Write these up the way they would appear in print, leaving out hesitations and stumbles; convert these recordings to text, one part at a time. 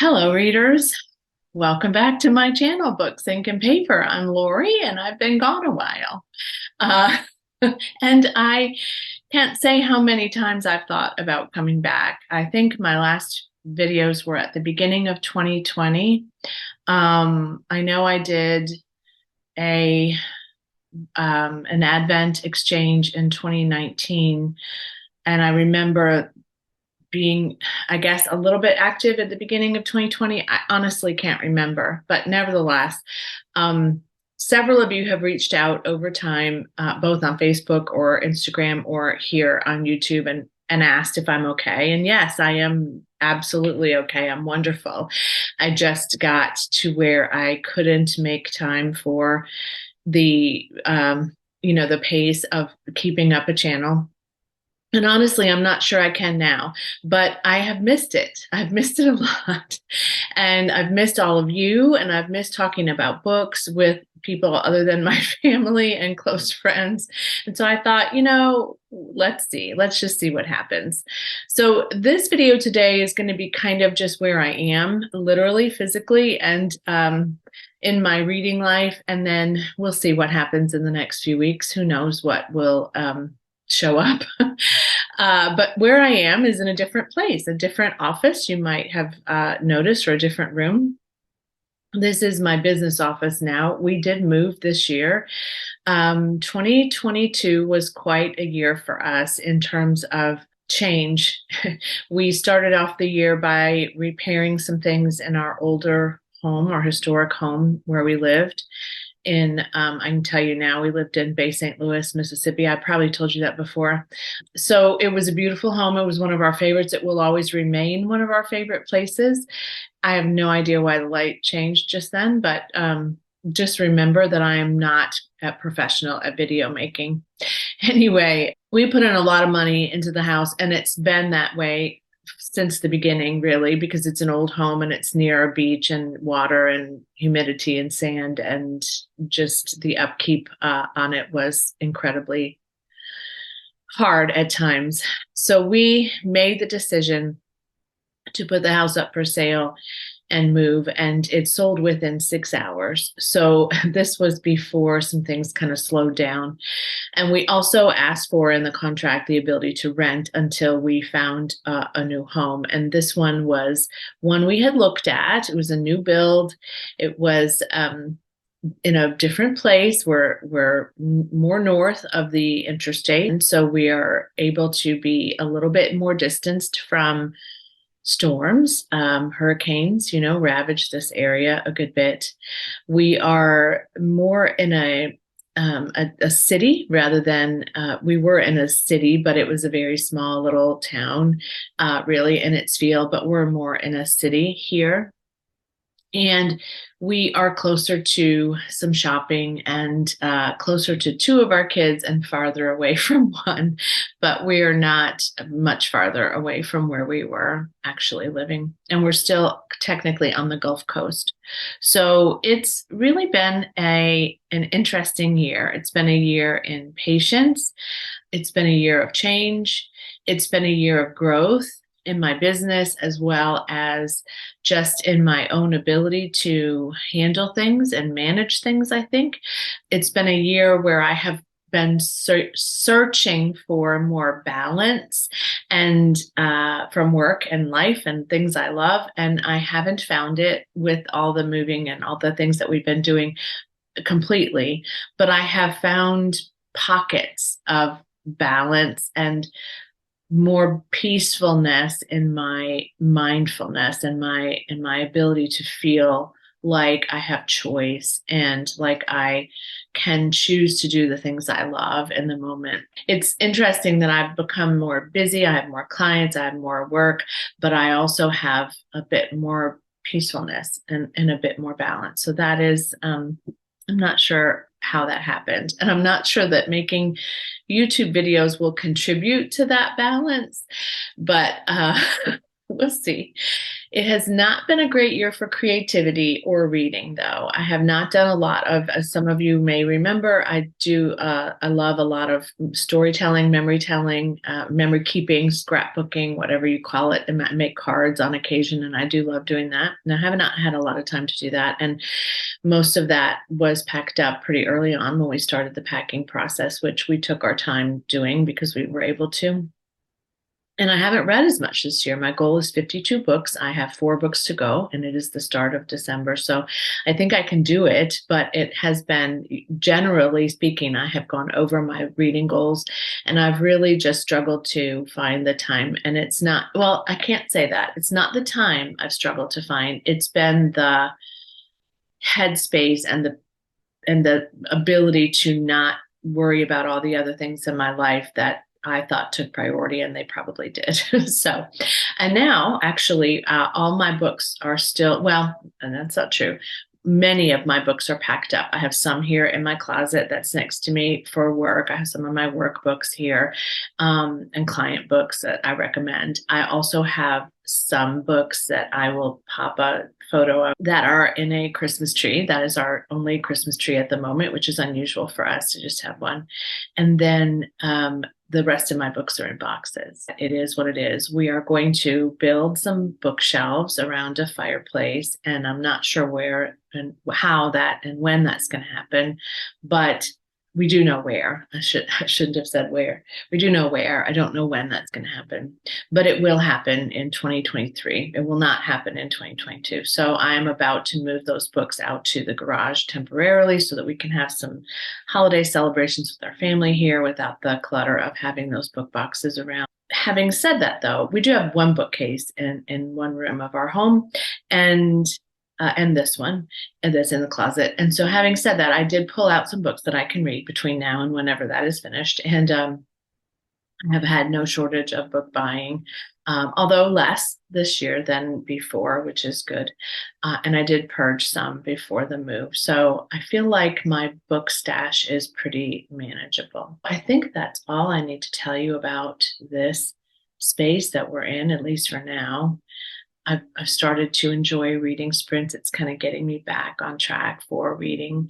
Hello, readers. Welcome back to my channel, Books, Ink, and Paper. I'm Lori, and I've been gone a while. Uh, and I can't say how many times I've thought about coming back. I think my last videos were at the beginning of 2020. I know I did a an Advent exchange in 2019, and I remember being, I guess, a little bit active at the beginning of 2020. I honestly can't remember, but nevertheless, um, several of you have reached out over time, both on Facebook or Instagram or here on YouTube, and asked if I'm okay. And yes, I am absolutely okay. I'm wonderful. I just got to where I couldn't make time for the pace of keeping up a channel. And honestly, I'm not sure I can now, but I have missed it. I've missed it a lot. And I've missed all of you, and I've missed talking about books with people other than my family and close friends. And so I thought, let's see, let's just see what happens. So this video today is going to be kind of just where I am, literally, physically, and in my reading life. And then we'll see what happens in the next few weeks. Who knows what will show up. But where I am is in a different place, a different office, you might have noticed, or a different room. This is my business office now. We did move this year. 2022 was quite a year for us in terms of change. We started off the year by repairing some things in our older home, our historic home where we lived. I can tell you now, we lived in Bay St. Louis, Mississippi. I probably told you that before. So it was a beautiful home. It was one of our favorites. It will always remain one of our favorite places. I have no idea why the light changed just then, but just remember that I am not a professional at video making. Anyway, we put in a lot of money into the house, and it's been that way since the beginning, really, because it's an old home and it's near a beach and water and humidity and sand, and just the upkeep on it was incredibly hard at times. So we made the decision to put the house up for sale and move, and it sold within 6 hours. So this was before some things kind of slowed down. And we also asked for in the contract the ability to rent until we found a new home. And this one was one we had looked at. It was a new build. It was in a different place. We're more north of the interstate, and so we are able to be a little bit more distanced from storms. Hurricanes, ravaged this area a good bit. We are more in a city rather than we were in a city, but it was a very small little town, really, in its feel. But we're more in a city here. And we are closer to some shopping and closer to two of our kids and farther away from one. But we are not much farther away from where we were actually living. And we're still technically on the Gulf Coast. So it's really been an interesting year. It's been a year in patience. It's been a year of change. It's been a year of growth in my business, as well as just in my own ability to handle things and manage things. I think it's been a year where I have been searching for more balance and from work and life and things I love. And I haven't found it with all the moving and all the things that we've been doing completely, but I have found pockets of balance and more peacefulness in my mindfulness and my ability to feel like I have choice and like I can choose to do the things I love in the moment. It's interesting that I've become more busy. I have more clients, I have more work, but I also have a bit more peacefulness and a bit more balance. So that is, I'm not sure how that happened. And I'm not sure that making YouTube videos will contribute to that balance, but We'll see. It has not been a great year for creativity or reading, though. I have not done a lot of, as some of you may remember, I love a lot of storytelling, memory telling, memory keeping, scrapbooking, whatever you call it, and I make cards on occasion, and I do love doing that. And I have not had a lot of time to do that. And most of that was packed up pretty early on when we started the packing process, which we took our time doing because we were able to. And I haven't read as much this year. My goal is 52 books. I have 4 books to go, and it is the start of December. So I think I can do it, but it has been, generally speaking, I have gone over my reading goals, and I've really just struggled to find the time. And it's not, well, I can't say that. It's not the time I've struggled to find. It's been the headspace and the ability to not worry about all the other things in my life that I thought took priority, and they probably did. So, and now actually, all my books are still, well, and that's not true. Many of my books are packed up. I have some here in my closet that's next to me for work. I have some of my workbooks here, and client books that I recommend. I also have some books that I will pop a photo of that are in a Christmas tree. That is our only Christmas tree at the moment, which is unusual for us to just have one. And then the rest of my books are in boxes. It is what it is. We are going to build some bookshelves around a fireplace, and I'm not sure where and how that and when that's going to happen, but we do know where. I shouldn't have said where. We do know where. I don't know when that's going to happen, but it will happen in 2023. It will not happen in 2022. So I am about to move those books out to the garage temporarily so that we can have some holiday celebrations with our family here without the clutter of having those book boxes around. Having said that, though, we do have one bookcase in one room of our home, and this one, and that's in the closet. And so, having said that, I did pull out some books that I can read between now and whenever that is finished. And I have had no shortage of book buying, although less this year than before, which is good. And I did purge some before the move. So I feel like my book stash is pretty manageable. I think that's all I need to tell you about this space that we're in, at least for now. I've started to enjoy reading sprints. It's kind of getting me back on track for reading.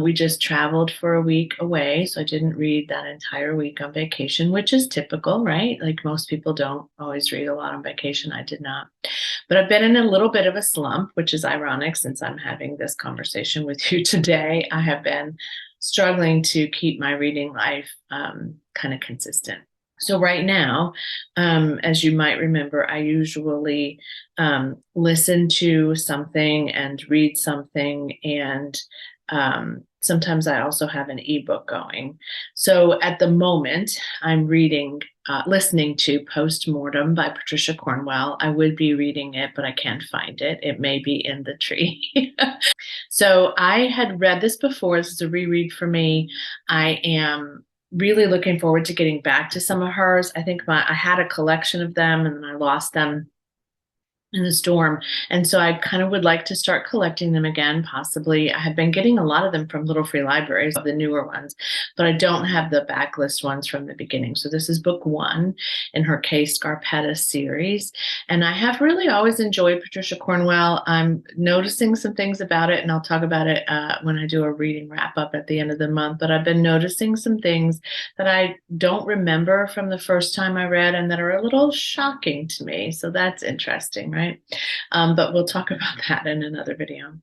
We just traveled for a week away, so I didn't read that entire week on vacation, which is typical, right? Like most people don't always read a lot on vacation. I did not. But I've been in a little bit of a slump, which is ironic since I'm having this conversation with you today. I have been struggling to keep my reading life kind of consistent. So right now, as you might remember, I usually listen to something and read something, and sometimes I also have an ebook going. So at the moment, I'm listening to Postmortem by Patricia Cornwell. I would be reading it, but I can't find it. It may be in the tree. So I had read this before. This is a reread for me. I am really looking forward to getting back to some of hers. I think I had a collection of them and then I lost them in the storm. And so I kind of would like to start collecting them again, possibly. I have been getting a lot of them from Little Free Libraries, the newer ones, but I don't have the backlist ones from the beginning. So this is book 1 in her Kay Scarpetta series. And I have really always enjoyed Patricia Cornwell. I'm noticing some things about it, and I'll talk about it when I do a reading wrap up at the end of the month. But I've been noticing some things that I don't remember from the first time I read and that are a little shocking to me. So that's interesting, right? But we'll talk about that in another video.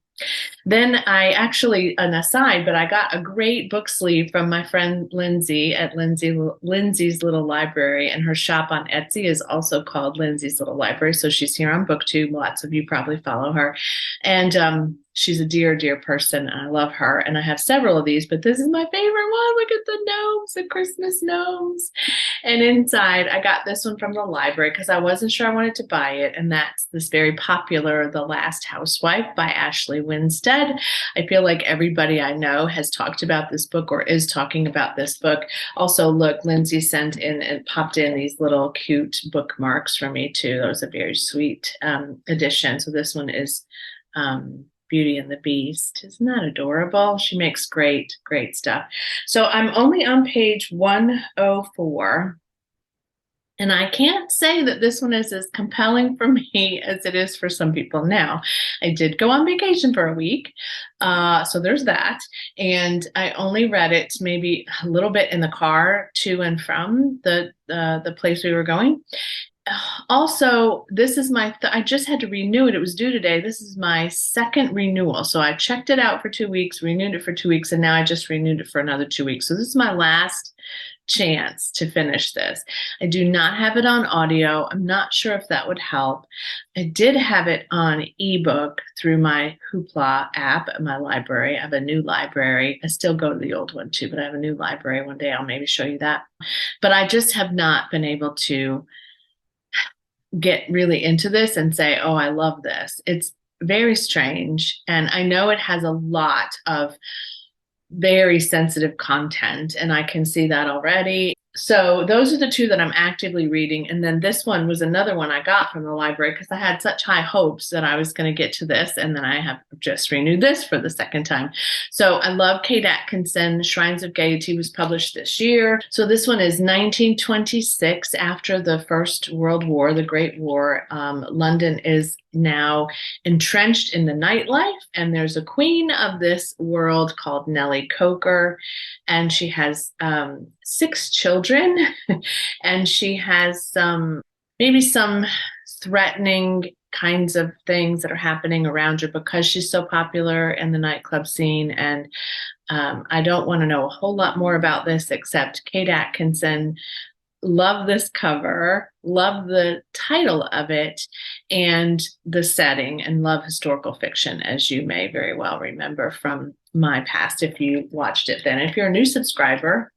Then I actually, an aside, but I got a great book sleeve from my friend Lindsay at Lindsay's Little Library, and her shop on Etsy is also called Lindsay's Little Library. So she's here on BookTube. Lots of you probably follow her. And she's a dear, dear person. I love her. And I have several of these, but this is my favorite one. Look at the gnomes, the Christmas gnomes. And inside, I got this one from the library because I wasn't sure I wanted to buy it. And that's this very popular The Last Housewife by Ashley Winstead. I feel like everybody I know has talked about this book or is talking about this book. Also, look, Lindsay sent in and popped in these little cute bookmarks for me too. That was a very sweet addition. So this one is Beauty and the Beast. Isn't that adorable? She makes great, great stuff. So I'm only on page 104. And I can't say that this one is as compelling for me as it is for some people. Now, I did go on vacation for a week, so there's that. And I only read it maybe a little bit in the car to and from the place we were going. Also, this is I just had to renew it. It was due today. This is my second renewal. So I checked it out for 2 weeks, renewed it for 2 weeks, and now I just renewed it for another 2 weeks. So this is my last chance to finish this. I do not have it on audio. I'm not sure if that would help. I did have it on ebook through my Hoopla app at my library. I have a new library. I still go to the old one too, but I have a new library. One day I'll maybe show you that. But I just have not been able to get really into this and say, oh, I love this. It's very strange. And I know it has a lot of very sensitive content, and I can see that already. So those are the two that I'm actively reading. And then this one was another one I got from the library because I had such high hopes that I was going to get to this. And then I have just renewed this for the second time. So I love Kate Atkinson. Shrines of Gaiety was published this year. So this one is 1926, after the First World War, the Great War. London is now entrenched in the nightlife, and there's a queen of this world called Nellie Coker, and she has 6 children, and she has maybe some threatening kinds of things that are happening around her because she's so popular in the nightclub scene. And I don't want to know a whole lot more about this except Kate Atkinson. Love this cover, love the title of it, and the setting, and love historical fiction, as you may very well remember from my past if you watched it then. If you're a new subscriber,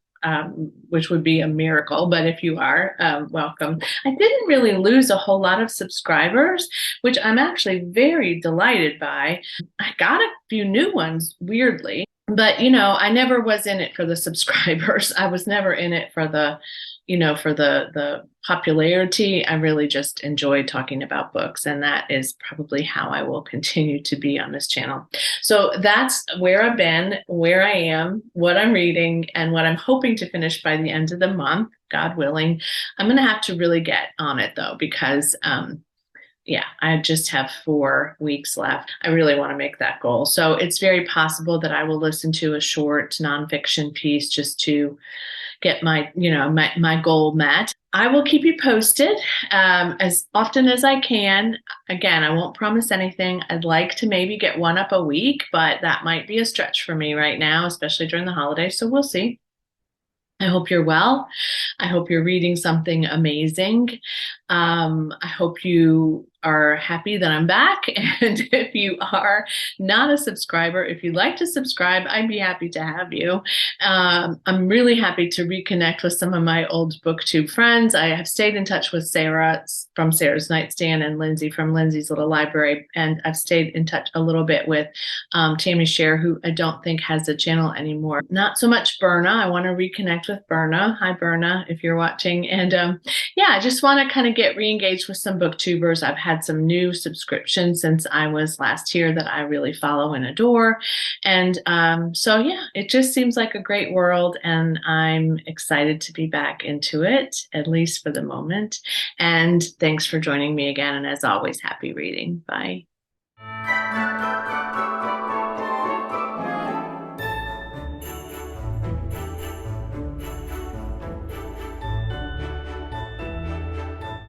which would be a miracle, but if you are, welcome. I didn't really lose a whole lot of subscribers, which I'm actually very delighted by. I got a few new ones, weirdly, but I never was in it for the subscribers. I was never in it for the popularity. I really just enjoy talking about books, and that is probably how I will continue to be on this channel. So that's where I've been, where I am, what I'm reading, and what I'm hoping to finish by the end of the month, God willing. I'm going to have to really get on it though, because I just have 4 weeks left. I really want to make that goal. So it's very possible that I will listen to a short nonfiction piece just to get my goal met. I will keep you posted as often as I can. Again, I won't promise anything. I'd like to maybe get one up a week, but that might be a stretch for me right now, especially during the holidays. So we'll see. I hope you're well. I hope you're reading something amazing. I hope you are happy that I'm back. And if you are not a subscriber, if you'd like to subscribe, I'd be happy to have you. I'm really happy to reconnect with some of my old BookTube friends. I have stayed in touch with Sarah from Sarah's Nightstand and Lindsay from Lindsay's Little Library. And I've stayed in touch a little bit with Tammy Scher, who I don't think has a channel anymore. Not so much Berna. I want to reconnect with Berna. Hi, Berna, if you're watching. And I just want to kind of get re-engaged with some booktubers. I've had some new subscriptions since I was last here that I really follow and adore. And it just seems like a great world, and I'm excited to be back into it, at least for the moment. And thanks for joining me again. And as always, happy reading. Bye.